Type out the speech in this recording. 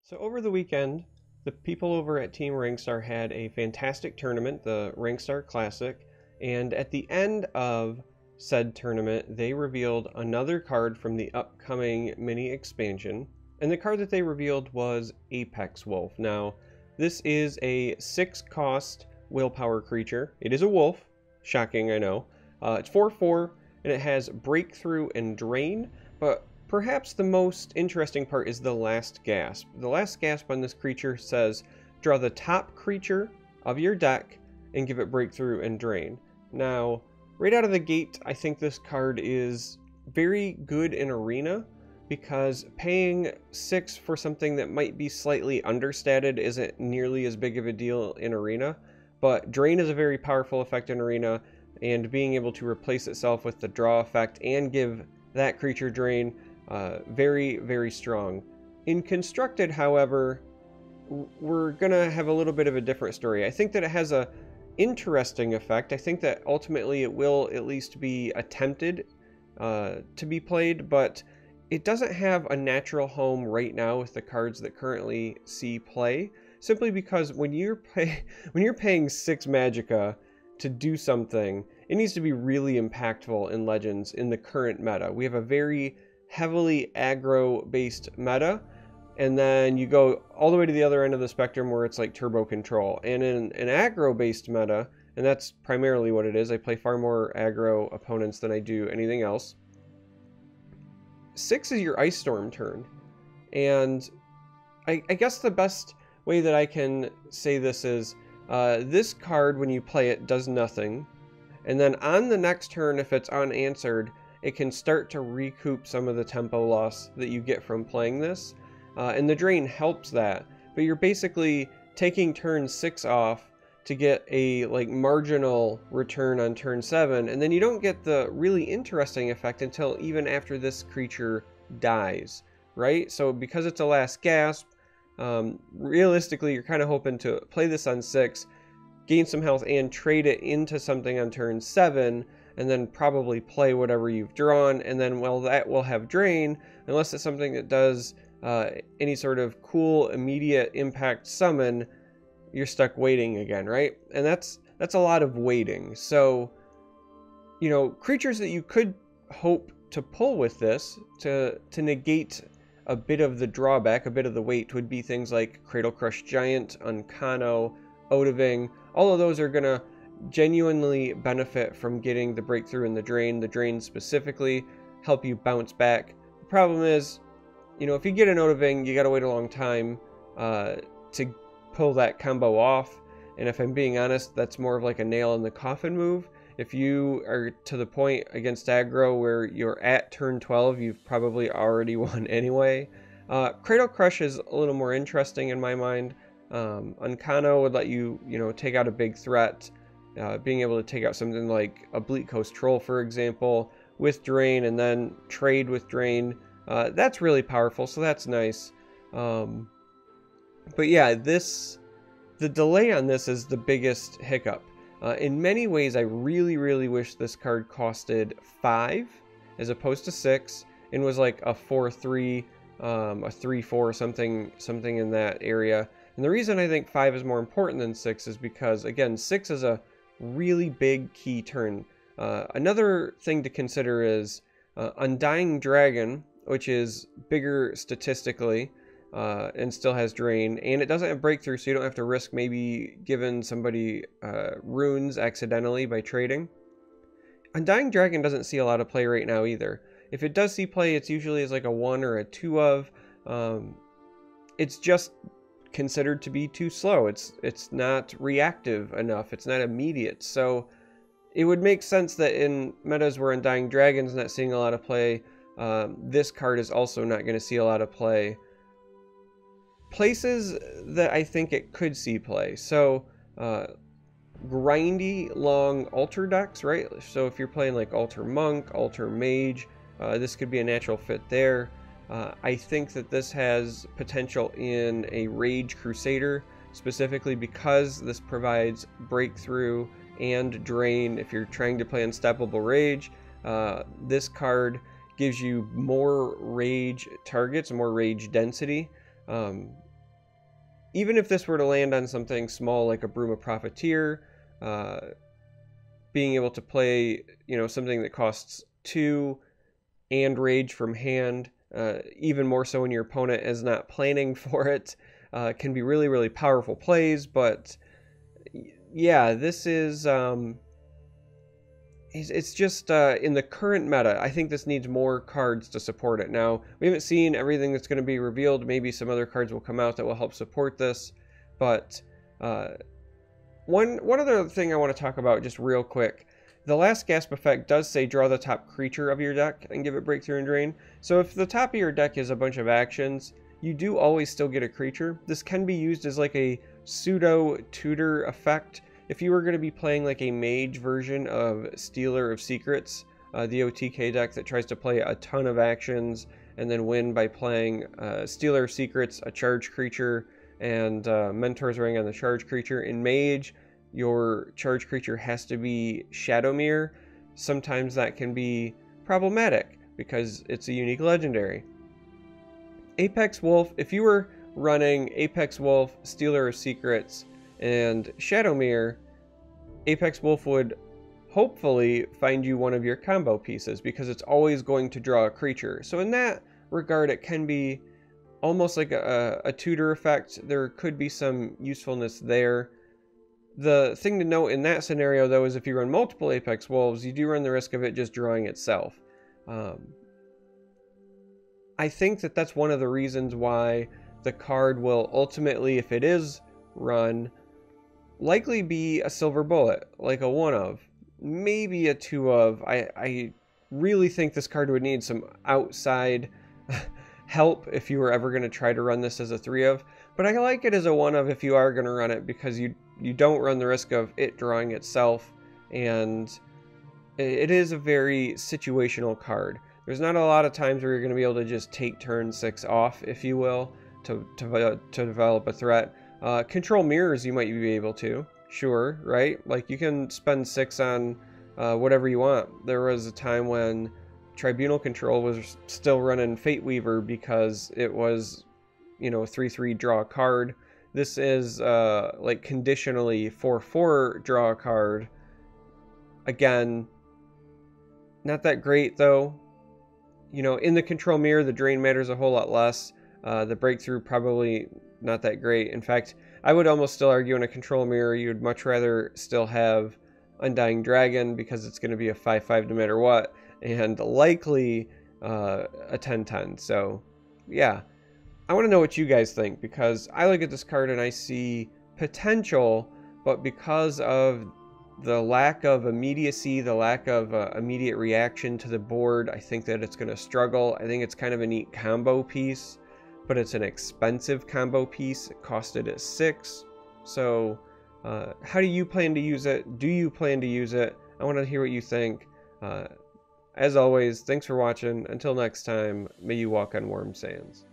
So over the weekend, the people over at Team Rankstar had a fantastic tournament, the Rankstar Classic, and at the end of said tournament, they revealed another card from the upcoming mini expansion, and the card that they revealed was Apex Wolf. Now, this is a 6-cost willpower creature. It is a wolf. Shocking, I know. It's 4/4, and it has Breakthrough and Drain, but perhaps the most interesting part is the last gasp. The last gasp on this creature says, draw the top creature of your deck and give it Breakthrough and Drain. Now, right out of the gate, I think this card is very good in Arena because paying 6 for something that might be slightly understated isn't nearly as big of a deal in Arena. But Drain is a very powerful effect in Arena, and being able to replace itself with the draw effect and give that creature Drain, very, very strong. In Constructed, however, we're going to have a little bit of a different story. I think that it has a interesting effect. I think that ultimately it will at least be attempted to be played, but it doesn't have a natural home right now with the cards that currently see play, simply because when you're paying 6 Magicka to do something, it needs to be really impactful in Legends in the current meta. We have a very heavily aggro-based meta, and then you go all the way to the other end of the spectrum where it's like turbo control. And in an aggro-based meta, and that's primarily what it is, I play far more aggro opponents than I do anything else. 6 is your Ice Storm turn, and I guess the best way that I can say this is this card, when you play it, does nothing, and then on the next turn, if it's unanswered, it can start to recoup some of the tempo loss that you get from playing this, and the Drain helps that, but you're basically taking turn 6 off to get a marginal return on turn 7, and then you don't get the really interesting effect until even after this creature dies, right? So because it's a last gasp, realistically you're kind of hoping to play this on 6, gain some health, and trade it into something on turn 7, and then probably play whatever you've drawn, and then, well, that will have Drain, unless it's something that does any sort of cool immediate impact summon. You're stuck waiting again, right? And that's a lot of waiting. So, you know, creatures that you could hope to pull with this to negate a bit of the drawback, a bit of the wait, would be things like Cradle Crush Giant, Unkano, Odaving. All of those are going to genuinely benefit from getting the Breakthrough and the Drain specifically, help you bounce back. The problem is, you know, if you get an Odaving, you got to wait a long time to pull that combo off, and if I'm being honest, that's more of like a nail in the coffin move. If you are to the point against aggro where you're at turn 12, you've probably already won anyway. Cradle Crush is a little more interesting in my mind. Unkano would let you, take out a big threat. Being able to take out something like a Bleak Coast Troll, for example, with Drain, and then trade with Drain. That's really powerful, so that's nice. But yeah, the delay on this is the biggest hiccup. In many ways, I really, really wish this card costed 5 as opposed to 6, and was like a 4/3, a 3/4, something in that area. And the reason I think 5 is more important than 6 is because, again, 6 is a really big key turn. Another thing to consider is Undying Dragon, which is bigger statistically, and still has Drain, and it doesn't have Breakthrough, so you don't have to risk maybe giving somebody runes accidentally by trading. Undying Dragon doesn't see a lot of play right now either. If it does see play, it's usually as like a 1 or a 2 of. It's just considered to be too slow. It's not reactive enough. It's not immediate. So it would make sense that in metas where Undying Dragon's not seeing a lot of play, this card is also not going to see a lot of play. Places that I think it could see play. So, grindy, long altar decks, right? So if you're playing like Altar Monk, Altar Mage, this could be a natural fit there. I think that this has potential in a Rage Crusader, specifically because this provides Breakthrough and Drain. If you're trying to play Unstoppable Rage, this card gives you more rage targets, more rage density. even if this were to land on something small like a Broom of Profiteer, being able to play, something that costs 2 and Rage from hand, even more so when your opponent is not planning for it, can be really, really powerful plays. But yeah, this is it's just in the current meta, I think this needs more cards to support it. Now, we haven't seen everything that's going to be revealed. Maybe some other cards will come out that will help support this. But one other thing I want to talk about just real quick. The last gasp effect does say draw the top creature of your deck and give it breakthrough and drain. So if the top of your deck is a bunch of actions, you do always still get a creature. This can be used as like a pseudo tutor effect. If you were going to be playing like a mage version of Stealer of Secrets, the OTK deck that tries to play a ton of actions and then win by playing Stealer of Secrets, a charge creature, and Mentor's Ring on the charge creature. In mage, your charge creature has to be Shadowmere. Sometimes that can be problematic because it's a unique legendary. Apex Wolf, if you were running Apex Wolf, Stealer of Secrets, and Shadowmere, Apex Wolf would hopefully find you one of your combo pieces because it's always going to draw a creature. So in that regard, it can be almost like a tutor effect. There could be some usefulness there. The thing to note in that scenario, though, is if you run multiple Apex Wolves, you do run the risk of it just drawing itself. I think that that's one of the reasons why the card will ultimately, if it is run, likely be a silver bullet, like a 1 of, maybe a 2 of. I really think this card would need some outside help if you were ever going to try to run this as a 3 of, but I like it as a 1 of if you are going to run it because you don't run the risk of it drawing itself, and it is a very situational card. There's not a lot of times where you're going to be able to just take turn 6 off, if you will, to develop a threat. Control mirrors you might be able to, sure, right? Like you can spend 6 on whatever you want. There was a time when Tribunal Control was still running Fate Weaver because it was, a 3/3 draw a card. This is like conditionally 4/4 draw a card. Again, not that great though. In the control mirror, the drain matters a whole lot less. The breakthrough probably not that great. In fact, I would almost still argue in a control mirror, you'd much rather still have Undying Dragon because it's going to be a 5/5 no matter what, and likely a 10/10. So, yeah. I want to know what you guys think because I look at this card and I see potential, but because of the lack of immediacy, the lack of immediate reaction to the board, I think that it's going to struggle. I think it's kind of a neat combo piece, but it's an expensive combo piece. It costed us 6. So how do you plan to use it? Do you plan to use it? I want to hear what you think. As always, thanks for watching. Until next time, may you walk on warm sands.